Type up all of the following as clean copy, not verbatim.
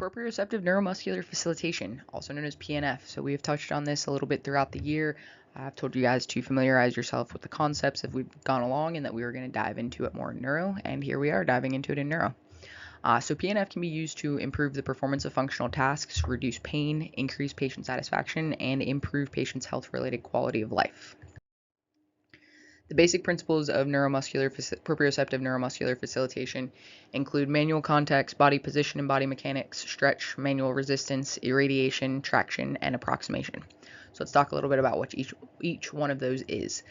Proprioceptive neuromuscular facilitation, also known as PNF. So we have touched on this a little bit throughout the year. I've told you guys to familiarize yourself with the concepts as we've gone along and that we were going to dive into it more in neuro, and here we are diving into it in neuro. So PNF can be used to improve the performance of functional tasks, reduce pain, increase patient satisfaction, and improve patients' health-related quality of life. The basic principles of proprioceptive neuromuscular facilitation include manual context, body position and body mechanics, stretch, manual resistance, irradiation, traction, and approximation. So let's talk a little bit about what each one of those is.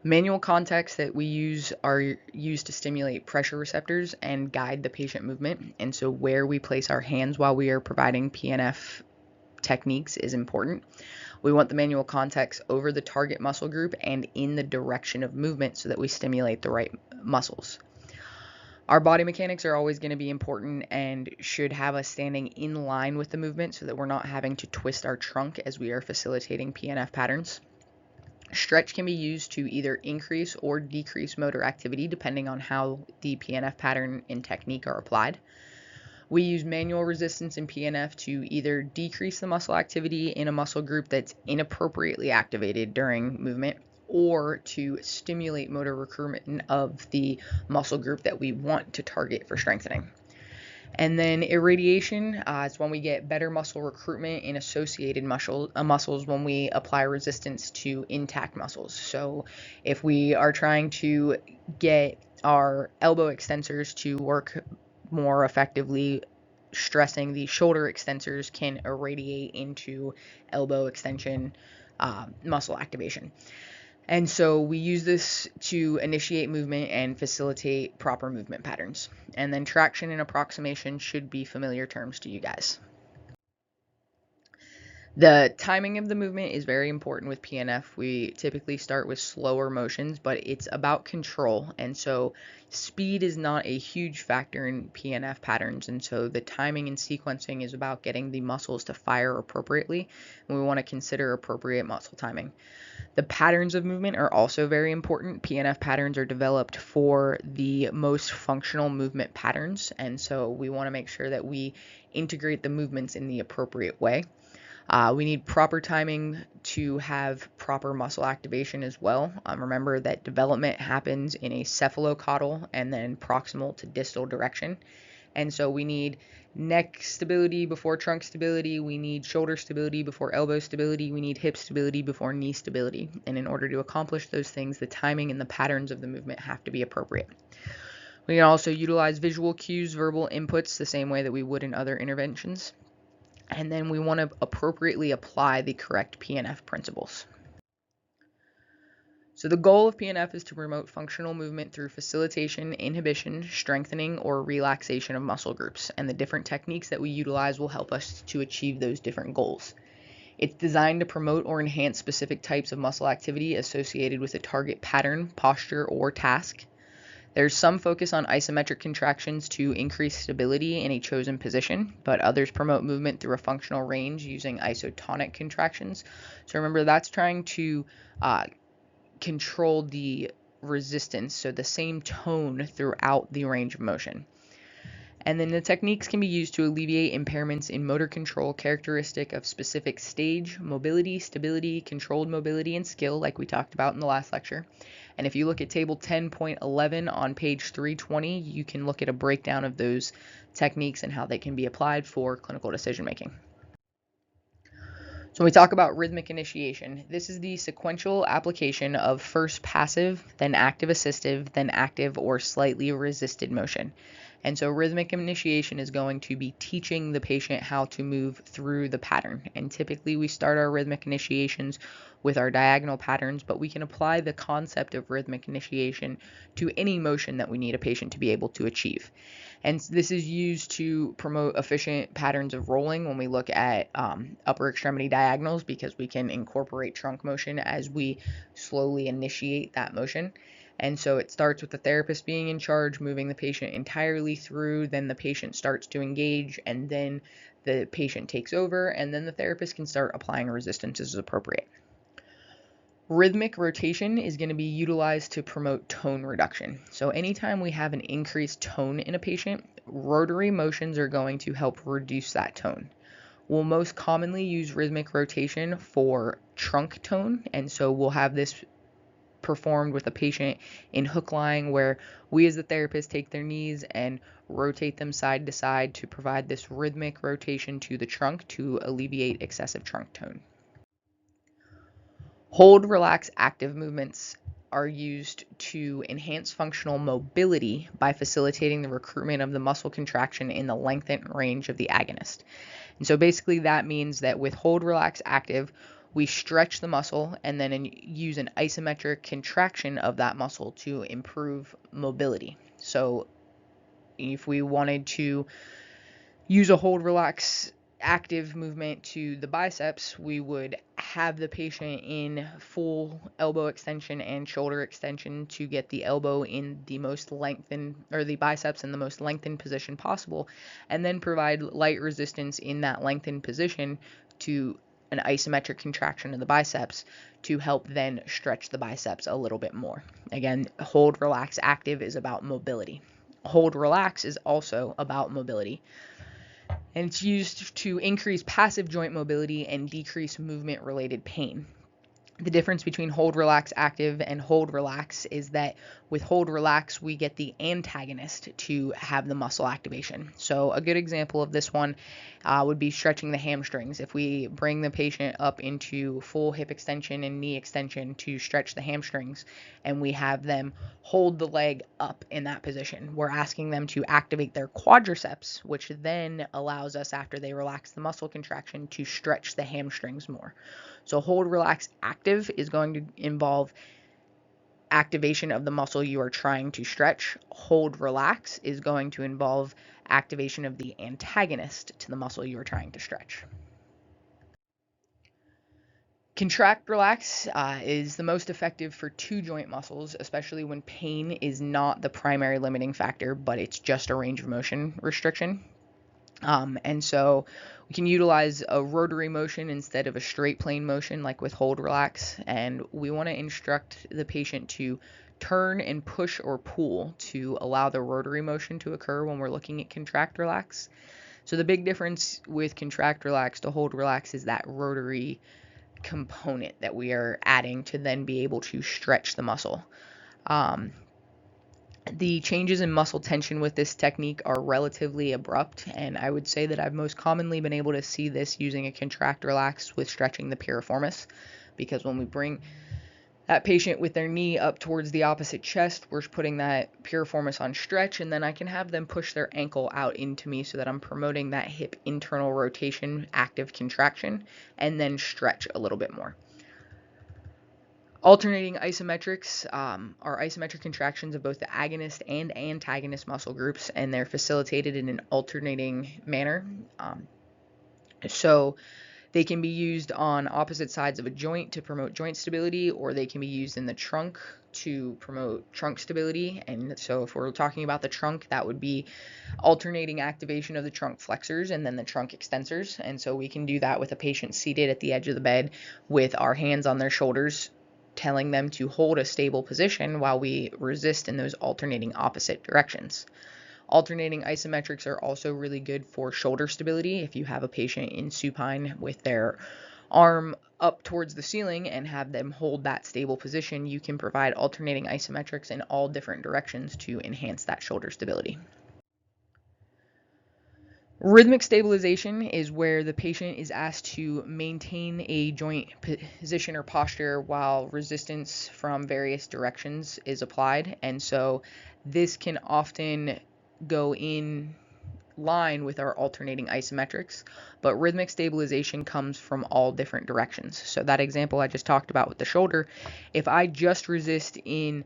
Manual contexts that we use are used to stimulate pressure receptors and guide the patient movement. And so where we place our hands while we are providing PNF techniques is important. We want the manual context over the target muscle group and in the direction of movement so that we stimulate the right muscles. Our body mechanics are always going to be important and should have us standing in line with the movement so that we're not having to twist our trunk as we are facilitating PNF patterns. Stretch can be used to either increase or decrease motor activity depending on how the PNF pattern and technique are applied. We use manual resistance in PNF to either decrease the muscle activity in a muscle group that's inappropriately activated during movement or to stimulate motor recruitment of the muscle group that we want to target for strengthening. And then irradiation is when we get better muscle recruitment in associated muscles when we apply resistance to intact muscles. So if we are trying to get our elbow extensors to work more effectively, stressing the shoulder extensors can irradiate into elbow extension muscle activation. And so we use this to initiate movement and facilitate proper movement patterns. And then traction and approximation should be familiar terms to you guys. The timing of the movement is very important with PNF. We typically start with slower motions, but it's about control. And so speed is not a huge factor in PNF patterns. And so the timing and sequencing is about getting the muscles to fire appropriately. And we want to consider appropriate muscle timing. The patterns of movement are also very important. PNF patterns are developed for the most functional movement patterns. And so we want to make sure that we integrate the movements in the appropriate way. We need proper timing to have proper muscle activation as well. Remember that development happens in a cephalocaudal and then proximal to distal direction. And so we need neck stability before trunk stability. We need shoulder stability before elbow stability. We need hip stability before knee stability. And in order to accomplish those things, the timing and the patterns of the movement have to be appropriate. We can also utilize visual cues, verbal inputs, the same way that we would in other interventions. And then we want to appropriately apply the correct PNF principles. So the goal of PNF is to promote functional movement through facilitation, inhibition, strengthening, or relaxation of muscle groups. And the different techniques that we utilize will help us to achieve those different goals. It's designed to promote or enhance specific types of muscle activity associated with a target pattern, posture, or task. There's some focus on isometric contractions to increase stability in a chosen position, but others promote movement through a functional range using isotonic contractions. So remember, that's trying to control the resistance, so the same tone throughout the range of motion. And then the techniques can be used to alleviate impairments in motor control characteristic of specific stage, mobility, stability, controlled mobility, and skill, like we talked about in the last lecture. And if you look at table 10.11 on page 320, you can look at a breakdown of those techniques and how they can be applied for clinical decision making. So when we talk about rhythmic initiation, this is the sequential application of first passive, then active assistive, then active or slightly resisted motion. And so rhythmic initiation is going to be teaching the patient how to move through the pattern. And typically we start our rhythmic initiations with our diagonal patterns, but we can apply the concept of rhythmic initiation to any motion that we need a patient to be able to achieve. And this is used to promote efficient patterns of rolling when we look at upper extremity diagonals, because we can incorporate trunk motion as we slowly initiate that motion. And so it starts with the therapist being in charge, moving the patient entirely through, then the patient starts to engage, and then the patient takes over, and then the therapist can start applying resistance as appropriate. Rhythmic rotation is going to be utilized to promote tone reduction. So anytime we have an increased tone in a patient, rotary motions are going to help reduce that tone. We'll most commonly use rhythmic rotation for trunk tone, and so we'll have this performed with a patient in hook lying, where we as the therapist take their knees and rotate them side to side to provide this rhythmic rotation to the trunk to alleviate excessive trunk tone. Hold, relax, active movements are used to enhance functional mobility by facilitating the recruitment of the muscle contraction in the lengthened range of the agonist. And so basically that means that with hold, relax, active, we stretch the muscle and then use an isometric contraction of that muscle to improve mobility. So if we wanted to use a hold, relax, active movement to the biceps, we would have the patient in full elbow extension and shoulder extension to get the elbow in the most lengthened, or the biceps in the most lengthened position possible, and then provide light resistance in that lengthened position to an isometric contraction of the biceps to help then stretch the biceps a little bit more. Again, hold, relax, active is about mobility. Hold, relax is also about mobility, and it's used to increase passive joint mobility and decrease movement-related pain. The difference between hold, relax, active and hold, relax is that with hold, relax, we get the antagonist to have the muscle activation. So a good example of this one would be stretching the hamstrings. If we bring the patient up into full hip extension and knee extension to stretch the hamstrings, and we have them hold the leg up in that position, we're asking them to activate their quadriceps, which then allows us, after they relax the muscle contraction, to stretch the hamstrings more. So hold, relax, active is going to involve activation of the muscle you are trying to stretch. Hold, relax is going to involve activation of the antagonist to the muscle you are trying to stretch. Contract, relax is the most effective for two joint muscles, especially when pain is not the primary limiting factor, but it's just a range of motion restriction. And so we can utilize a rotary motion instead of a straight plane motion, like with hold, relax. And we want to instruct the patient to turn and push or pull to allow the rotary motion to occur when we're looking at contract, relax. So the big difference with contract, relax to hold, relax is that rotary component that we are adding to then be able to stretch the muscle. The changes in muscle tension with this technique are relatively abrupt, and I would say that I've most commonly been able to see this using a contract relax with stretching the piriformis, because when we bring that patient with their knee up towards the opposite chest, we're putting that piriformis on stretch, and then I can have them push their ankle out into me so that I'm promoting that hip internal rotation, active contraction, and then stretch a little bit more. Alternating isometrics are isometric contractions of both the agonist and antagonist muscle groups, and they're facilitated in an alternating manner. So they can be used on opposite sides of a joint to promote joint stability, or they can be used in the trunk to promote trunk stability. And so if we're talking about the trunk, that would be alternating activation of the trunk flexors and then the trunk extensors. And so we can do that with a patient seated at the edge of the bed with our hands on their shoulders, telling them to hold a stable position while we resist in those alternating opposite directions. Alternating isometrics are also really good for shoulder stability. If you have a patient in supine with their arm up towards the ceiling and have them hold that stable position, you can provide alternating isometrics in all different directions to enhance that shoulder stability. Rhythmic stabilization is where the patient is asked to maintain a joint position or posture while resistance from various directions is applied. And so this can often go in line with our alternating isometrics, but rhythmic stabilization comes from all different directions. So that example I just talked about with the shoulder, if I just resist in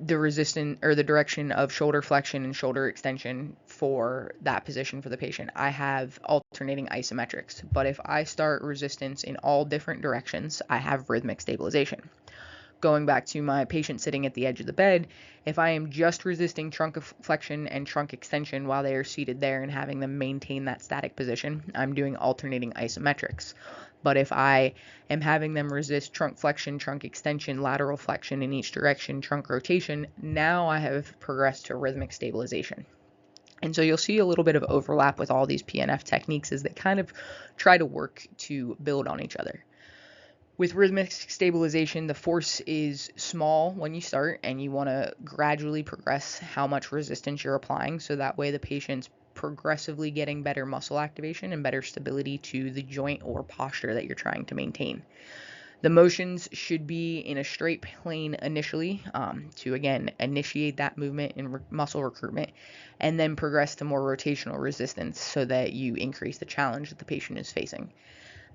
the direction of shoulder flexion and shoulder extension for that position for the patient, I have alternating isometrics. But if I start resistance in all different directions, I have rhythmic stabilization. going back to my patient sitting at the edge of the bed, if I am just resisting trunk flexion and trunk extension while they are seated there and having them maintain that static position, I'm doing alternating isometrics. But if I am having them resist trunk flexion, trunk extension, lateral flexion in each direction, trunk rotation, now I have progressed to rhythmic stabilization. And so you'll see a little bit of overlap with all these PNF techniques as they kind of try to work to build on each other. With rhythmic stabilization, the force is small when you start, and you want to gradually progress how much resistance you're applying, so that way the patient's progressively getting better muscle activation and better stability to the joint or posture that you're trying to maintain. The motions should be in a straight plane initially to, again, initiate that movement and muscle recruitment, and then progress to more rotational resistance so that you increase the challenge that the patient is facing.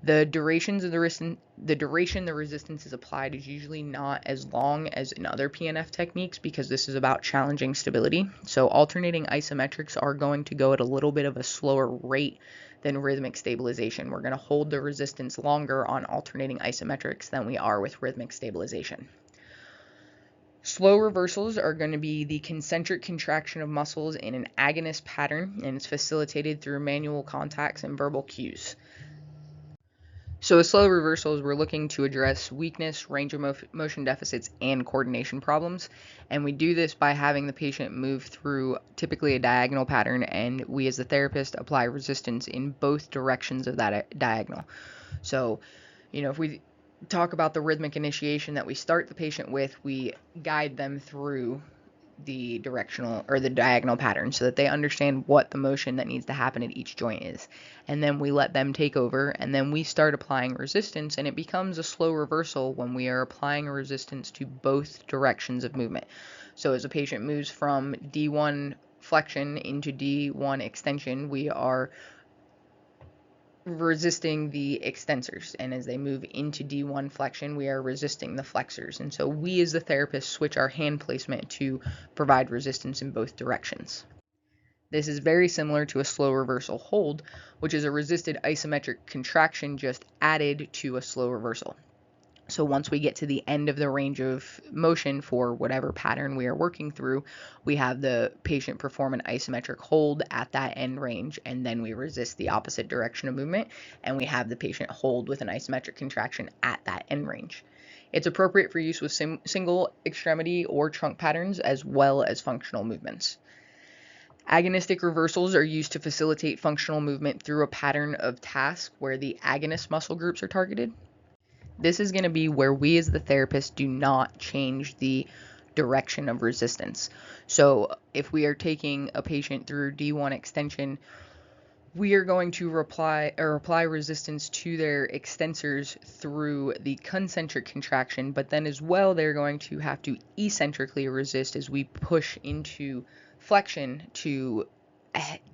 The duration the resistance is applied is usually not as long as in other PNF techniques because this is about challenging stability. So alternating isometrics are going to go at a little bit of a slower rate than rhythmic stabilization. We're going to hold the resistance longer on alternating isometrics than we are with rhythmic stabilization. Slow reversals are going to be the concentric contraction of muscles in an agonist pattern, and it's facilitated through manual contacts and verbal cues. So with slow reversals, we're looking to address weakness, range of motion deficits, and coordination problems. And we do this by having the patient move through typically a diagonal pattern, and we as the therapist apply resistance in both directions of that diagonal. So, if we talk about the rhythmic initiation that we start the patient with, we guide them through the directional or the diagonal pattern so that they understand what the motion that needs to happen at each joint is. And then we let them take over, and then we start applying resistance, and it becomes a slow reversal when we are applying a resistance to both directions of movement. So as a patient moves from D1 flexion into D1 extension, we are resisting the extensors, and as they move into D1 flexion, we are resisting the flexors. And so we as the therapist switch our hand placement to provide resistance in both directions. This is very similar to a slow reversal hold, which is a resisted isometric contraction just added to a slow reversal. So once we get to the end of the range of motion for whatever pattern we are working through, we have the patient perform an isometric hold at that end range, and then we resist the opposite direction of movement, and we have the patient hold with an isometric contraction at that end range. It's appropriate for use with single extremity or trunk patterns as well as functional movements. Agonistic reversals are used to facilitate functional movement through a pattern of tasks where the agonist muscle groups are targeted. This is going to be where we as the therapist do not change the direction of resistance. So if we are taking a patient through D1 extension, we are going to apply resistance to their extensors through the concentric contraction, but then as well they're going to have to eccentrically resist as we push into flexion to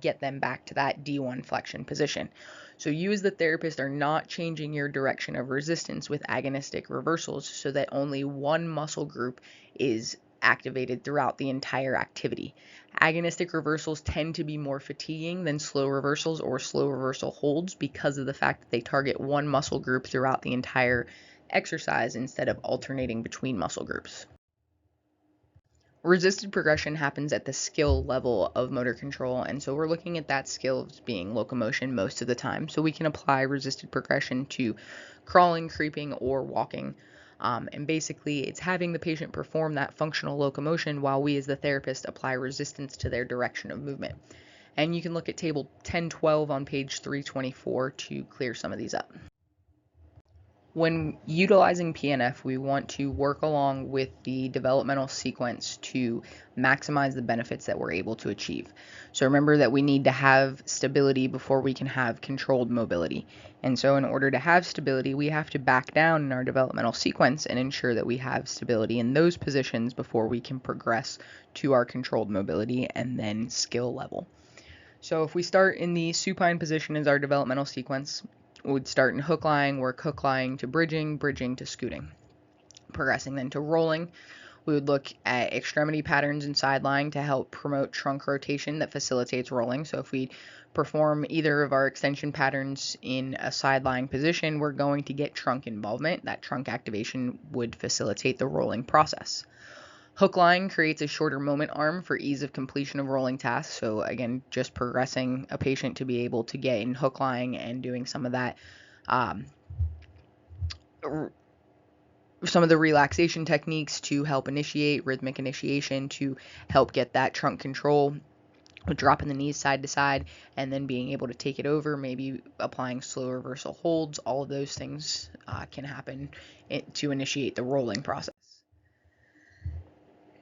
get them back to that D1 flexion position. So you as the therapist are not changing your direction of resistance with agonistic reversals so that only one muscle group is activated throughout the entire activity. Agonistic reversals tend to be more fatiguing than slow reversals or slow reversal holds because of the fact that they target one muscle group throughout the entire exercise instead of alternating between muscle groups. Resisted progression happens at the skill level of motor control, and so we're looking at that skill as being locomotion most of the time. So we can apply resisted progression to crawling, creeping, or walking. And basically, it's having the patient perform that functional locomotion while we as the therapist apply resistance to their direction of movement. And you can look at table 1012 on page 324 to clear some of these up. When utilizing PNF, we want to work along with the developmental sequence to maximize the benefits that we're able to achieve. So remember that we need to have stability before we can have controlled mobility. And so in order to have stability, we have to back down in our developmental sequence and ensure that we have stability in those positions before we can progress to our controlled mobility and then skill level. So if we start in the supine position as our developmental sequence, we would start in hook lying, work hook lying to bridging, bridging to scooting. Progressing then to rolling, we would look at extremity patterns and side lying to help promote trunk rotation that facilitates rolling. So if we perform either of our extension patterns in a side lying position, we're going to get trunk involvement. That trunk activation would facilitate the rolling process. Hook lying creates a shorter moment arm for ease of completion of rolling tasks. So again, just progressing a patient to be able to get in hook lying and doing some of that, some of the relaxation techniques to help initiate rhythmic initiation, to help get that trunk control, dropping the knees side to side, and then being able to take it over, maybe applying slow reversal holds. All of those things can happen to initiate the rolling process.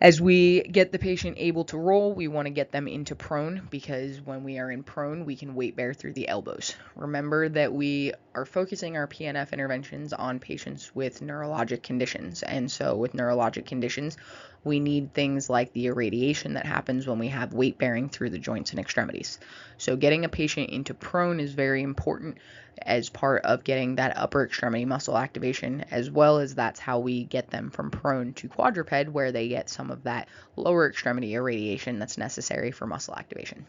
As we get the patient able to roll, we want to get them into prone, because when we are in prone, we can weight bear through the elbows. Remember that we are focusing our PNF interventions on patients with neurologic conditions. And so with neurologic conditions, we need things like the irradiation that happens when we have weight bearing through the joints and extremities. So getting a patient into prone is very important as part of getting that upper extremity muscle activation, as well as that's how we get them from prone to quadruped, where they get some of that lower extremity irradiation that's necessary for muscle activation.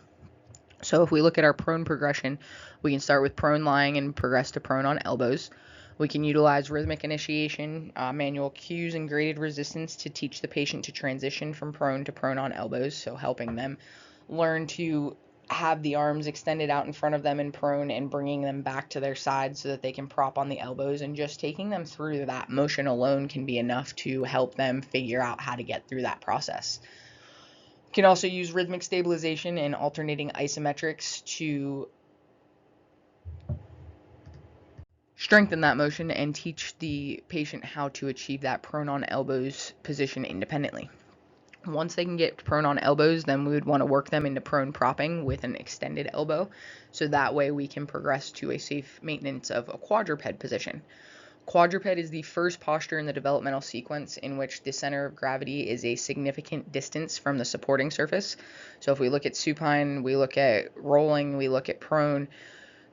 So if we look at our prone progression, we can start with prone lying and progress to prone on elbows. We can utilize rhythmic initiation, manual cues, and graded resistance to teach the patient to transition from prone to prone on elbows, so helping them learn to have the arms extended out in front of them in prone and bringing them back to their side so that they can prop on the elbows, and just taking them through that motion alone can be enough to help them figure out how to get through that process. You can also use rhythmic stabilization and alternating isometrics to strengthen that motion and teach the patient how to achieve that prone on elbows position independently. Once they can get prone on elbows, then we would want to work them into prone propping with an extended elbow, so that way we can progress to a safe maintenance of a quadruped position. Quadruped is the first posture in the developmental sequence in which the center of gravity is a significant distance from the supporting surface. So if we look at supine, we look at rolling, we look at prone,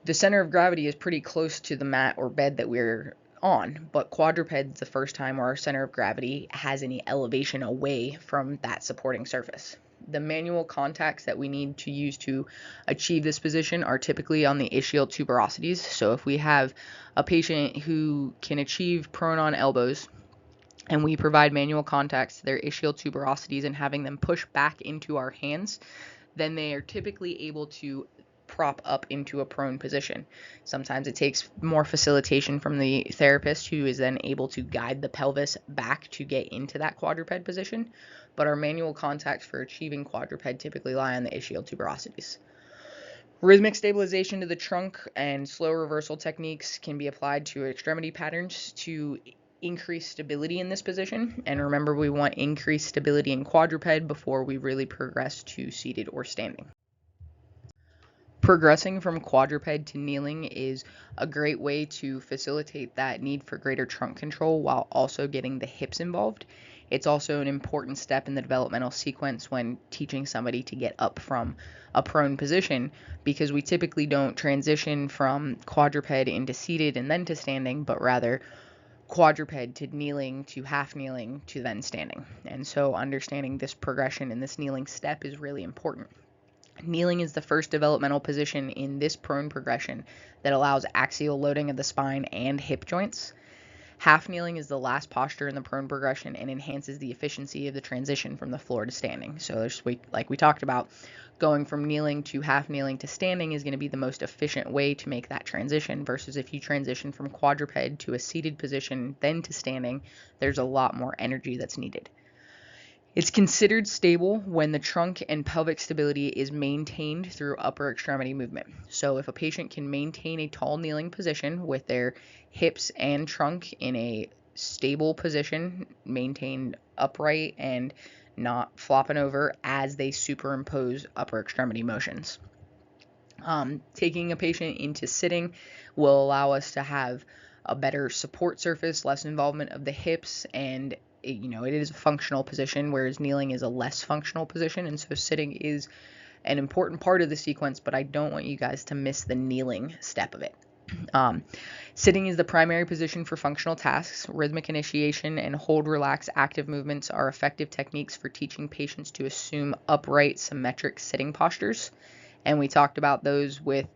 the center of gravity is pretty close to the mat or bed that we're on, but quadruped is the first time where our center of gravity has any elevation away from that supporting surface. The manual contacts that we need to use to achieve this position are typically on the ischial tuberosities. So if we have a patient who can achieve prone on elbows, and we provide manual contacts to their ischial tuberosities and having them push back into our hands, then they are typically able to prop up into a prone position. Sometimes it takes more facilitation from the therapist, who is then able to guide the pelvis back to get into that quadruped position, but our manual contacts for achieving quadruped typically lie on the ischial tuberosities. Rhythmic stabilization to the trunk and slow reversal techniques can be applied to extremity patterns to increase stability in this position. And remember, we want increased stability in quadruped before we really progress to seated or standing. Progressing from quadruped to kneeling is a great way to facilitate that need for greater trunk control while also getting the hips involved. It's also an important step in the developmental sequence when teaching somebody to get up from a prone position, because we typically don't transition from quadruped into seated and then to standing, but rather quadruped to kneeling to half kneeling to then standing. And so understanding this progression and this kneeling step is really important. Kneeling is the first developmental position in this prone progression that allows axial loading of the spine and hip joints. Half kneeling is the last posture in the prone progression and enhances the efficiency of the transition from the floor to standing. So like we talked about, going from kneeling to half kneeling to standing is going to be the most efficient way to make that transition, versus if you transition from quadruped to a seated position then to standing, there's a lot more energy that's needed. It's considered stable when the trunk and pelvic stability is maintained through upper extremity movement. So if a patient can maintain a tall kneeling position with their hips and trunk in a stable position, maintained upright and not flopping over as they superimpose upper extremity motions. Taking a patient into sitting will allow us to have a better support surface, less involvement of the hips, and it is a functional position, whereas kneeling is a less functional position. And so sitting is an important part of the sequence, but I don't want you guys to miss the kneeling step of it. Sitting is the primary position for functional tasks. Rhythmic initiation and hold, relax, active movements are effective techniques for teaching patients to assume upright, symmetric sitting postures. And we talked about those with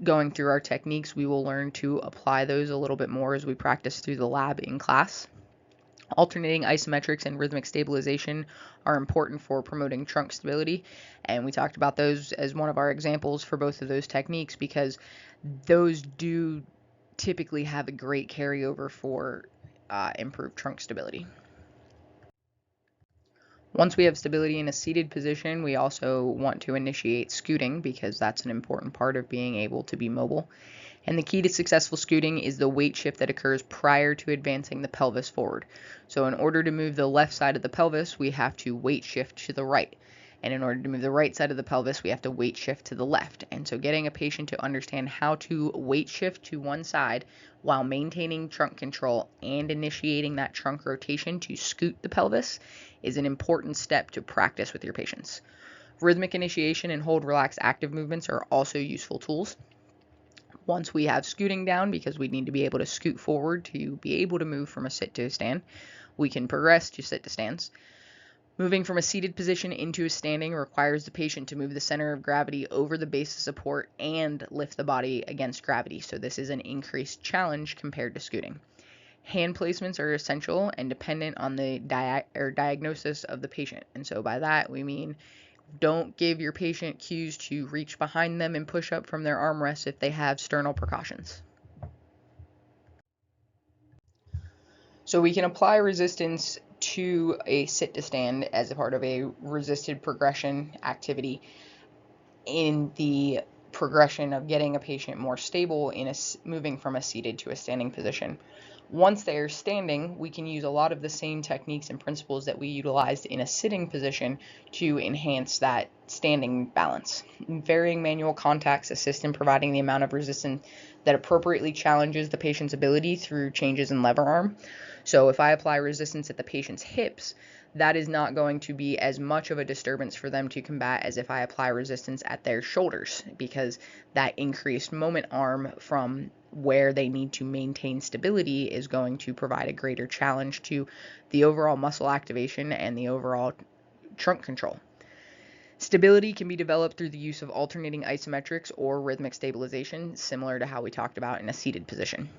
going through our techniques. We will learn to apply those a little bit more as we practice through the lab in class. Alternating isometrics and rhythmic stabilization are important for promoting trunk stability, and we talked about those as one of our examples for both of those techniques because those do typically have a great carryover for improved trunk stability. Once we have stability in a seated position, we also want to initiate scooting because that's an important part of being able to be mobile. And the key to successful scooting is the weight shift that occurs prior to advancing the pelvis forward. So in order to move the left side of the pelvis, we have to weight shift to the right. And in order to move the right side of the pelvis, we have to weight shift to the left. And so getting a patient to understand how to weight shift to one side while maintaining trunk control and initiating that trunk rotation to scoot the pelvis is an important step to practice with your patients. Rhythmic initiation and hold, relax, active movements are also useful tools. Once we have scooting down, because we need to be able to scoot forward to be able to move from a sit to a stand, we can progress to sit to stands. Moving from a seated position into a standing requires the patient to move the center of gravity over the base of support and lift the body against gravity. So this is an increased challenge compared to scooting. Hand placements are essential and dependent on the diagnosis of the patient. And so by that, we mean don't give your patient cues to reach behind them and push up from their armrest if they have sternal precautions. So we can apply resistance to a sit to stand as a part of a resisted progression activity in the progression of getting a patient more stable in moving from a seated to a standing position. Once they are standing, we can use a lot of the same techniques and principles that we utilized in a sitting position to enhance that standing balance. Varying manual contacts assist in providing the amount of resistance that appropriately challenges the patient's ability through changes in lever arm. So if I apply resistance at the patient's hips, that is not going to be as much of a disturbance for them to combat as if I apply resistance at their shoulders, because that increased moment arm from where they need to maintain stability is going to provide a greater challenge to the overall muscle activation and the overall trunk control. Stability can be developed through the use of alternating isometrics or rhythmic stabilization, similar to how we talked about in a seated position.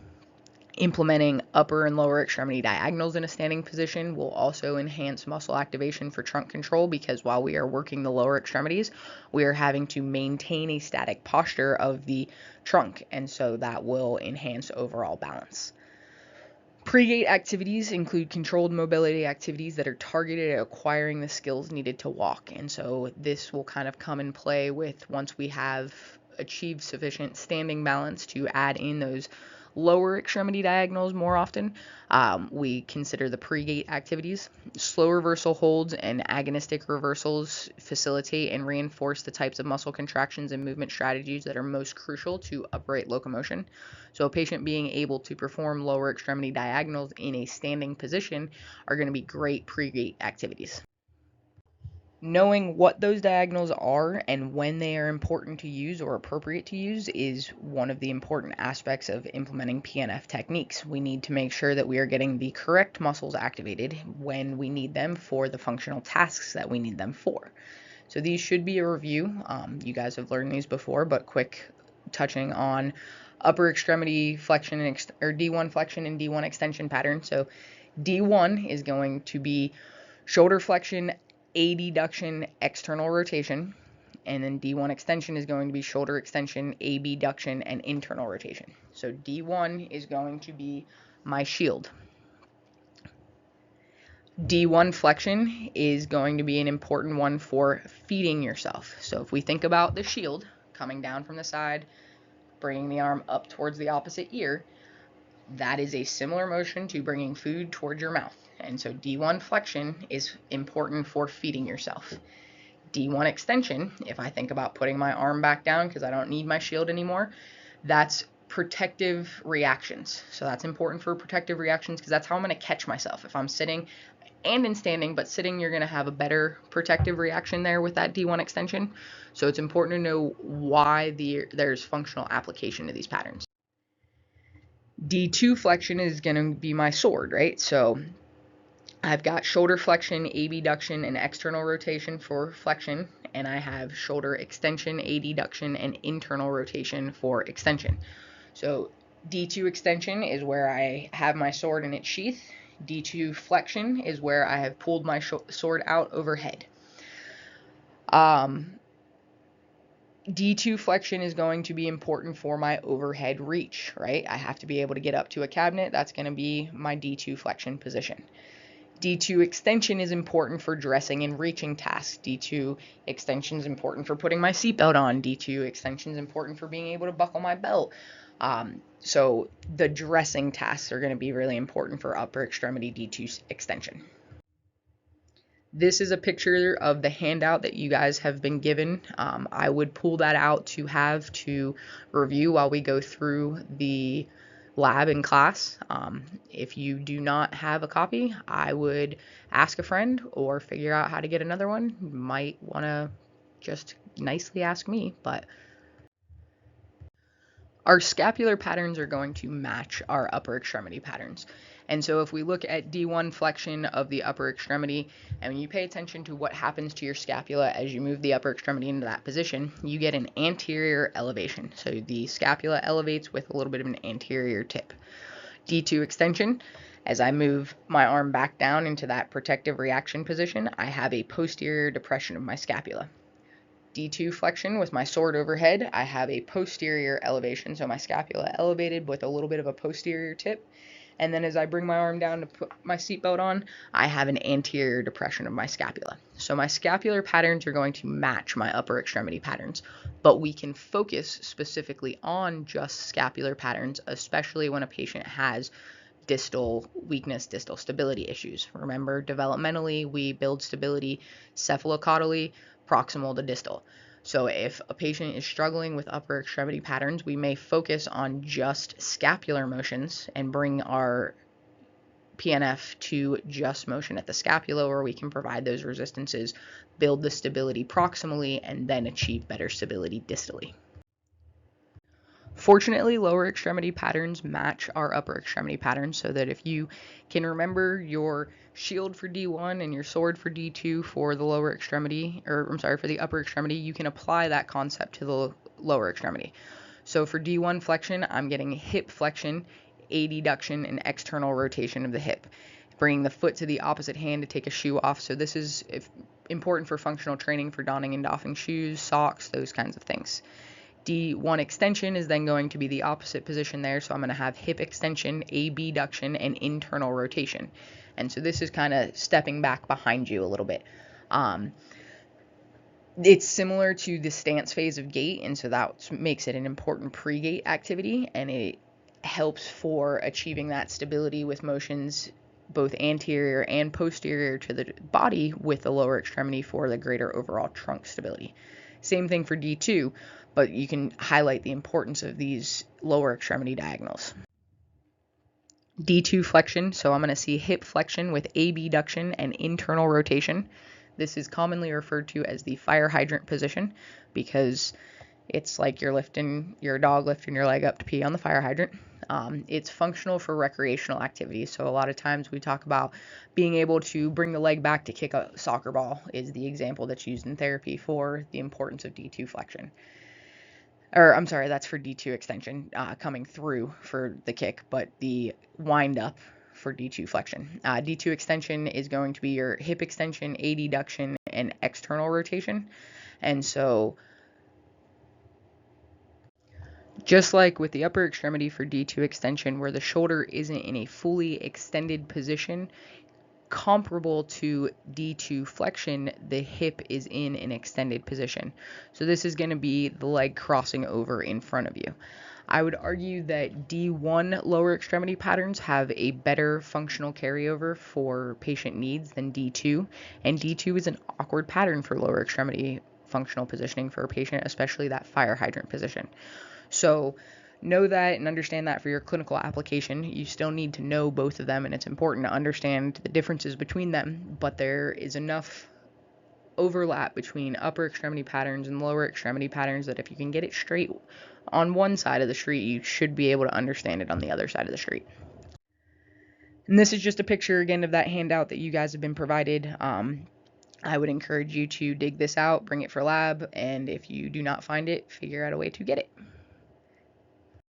Implementing upper and lower extremity diagonals in a standing position will also enhance muscle activation for trunk control, because while we are working the lower extremities, we are having to maintain a static posture of the trunk, and so that will enhance overall balance. Pre-gait activities include controlled mobility activities that are targeted at acquiring the skills needed to walk, and so this will kind of come in play with once we have achieved sufficient standing balance to add in those lower extremity diagonals more often. We consider the pre-gait activities. Slow reversal holds and agonistic reversals facilitate and reinforce the types of muscle contractions and movement strategies that are most crucial to upright locomotion. So a patient being able to perform lower extremity diagonals in a standing position are going to be great pre-gait activities. Knowing what those diagonals are and when they are important to use or appropriate to use is one of the important aspects of implementing PNF techniques. We need to make sure that we are getting the correct muscles activated when we need them for the functional tasks that we need them for. So these should be a review. You guys have learned these before, but quick touching on upper extremity flexion or D1 flexion and D1 extension pattern. So D1 is going to be shoulder flexion, adduction, external rotation, and then D1 extension is going to be shoulder extension, abduction, and internal rotation. So D1 is going to be my shield. D1 flexion is going to be an important one for feeding yourself. So if we think about the shield coming down from the side, bringing the arm up towards the opposite ear, that is a similar motion to bringing food towards your mouth. And so D1 flexion is important for feeding yourself. D1 extension, if I think about putting my arm back down because I don't need my shield anymore, that's protective reactions. So that's important for protective reactions because that's how I'm going to catch myself. If I'm sitting and in standing, but sitting, you're going to have a better protective reaction there with that D1 extension. So it's important to know why there's functional application to these patterns. D2 flexion is going to be my sword, right? So I've got shoulder flexion, abduction, and external rotation for flexion, and I have shoulder extension, adduction, and internal rotation for extension. So D2 extension is where I have my sword in its sheath. D2 flexion is where I have pulled my sword out overhead. D2 flexion is going to be important for my overhead reach, right? I have to be able to get up to a cabinet. That's going to be my D2 flexion position. D2 extension is important for dressing and reaching tasks. D2 extension is important for putting my seatbelt on. D2 extension is important for being able to buckle my belt. So the dressing tasks are going to be really important for upper extremity D2 extension. This is a picture of the handout that you guys have been given. I would pull that out to have to review while we go through the lab in class. If you do not have a copy, I would ask a friend or figure out how to get another one. You might want to just nicely ask me, but our scapular patterns are going to match our upper extremity patterns. And so if we look at D1 flexion of the upper extremity, and when you pay attention to what happens to your scapula as you move the upper extremity into that position, you get an anterior elevation. So the scapula elevates with a little bit of an anterior tip. D2 extension, as I move my arm back down into that protective reaction position, I have a posterior depression of my scapula. D2 flexion with my sword overhead, I have a posterior elevation, so my scapula elevated with a little bit of a posterior tip. And then as I bring my arm down to put my seatbelt on, I have an anterior depression of my scapula. So my scapular patterns are going to match my upper extremity patterns, but we can focus specifically on just scapular patterns, especially when a patient has distal weakness, distal stability issues. Remember, developmentally, we build stability cephalocaudally, proximal to distal. So if a patient is struggling with upper extremity patterns, we may focus on just scapular motions and bring our PNF to just motion at the scapula, where we can provide those resistances, build the stability proximally, and then achieve better stability distally. Fortunately, lower extremity patterns match our upper extremity patterns, so that if you can remember your shield for D1 and your sword for D2 for the lower extremity, for the upper extremity, you can apply that concept to the lower extremity. So for D1 flexion, I'm getting hip flexion, adduction, and external rotation of the hip, bringing the foot to the opposite hand to take a shoe off. So this is important for functional training for donning and doffing shoes, socks, those kinds of things. D1 extension is then going to be the opposite position there, so I'm going to have hip extension, abduction, and internal rotation. And so this is kind of stepping back behind you a little bit. It's similar to the stance phase of gait, and so that makes it an important pre-gait activity, and it helps for achieving that stability with motions both anterior and posterior to the body with the lower extremity for the greater overall trunk stability. Same thing for D2, but you can highlight the importance of these lower extremity diagonals. D2 flexion, so I'm going to see hip flexion with abduction and internal rotation. This is commonly referred to as the fire hydrant position because it's like you're a dog lifting your leg up to pee on the fire hydrant. It's functional for recreational activities. So a lot of times we talk about being able to bring the leg back to kick a soccer ball is the example that's used in therapy for the importance of D2 flexion. That's for D2 extension coming through for the kick, but the wind up for D2 flexion. D2 extension is going to be your hip extension, adduction, and external rotation. And so just like with the upper extremity for D2 extension, where the shoulder isn't in a fully extended position, comparable to D2 flexion, the hip is in an extended position. So this is going to be the leg crossing over in front of you. I would argue that D1 lower extremity patterns have a better functional carryover for patient needs than D2, and D2 is an awkward pattern for lower extremity functional positioning for a patient, especially that fire hydrant position. So know that and understand that for your clinical application. You still need to know both of them, and it's important to understand the differences between them, but there is enough overlap between upper extremity patterns and lower extremity patterns that if you can get it straight on one side of the street, you should be able to understand it on the other side of the street. And this is just a picture again of that handout that you guys have been provided. I would encourage you to dig this out, bring it for lab, and if you do not find it, figure out a way to get it.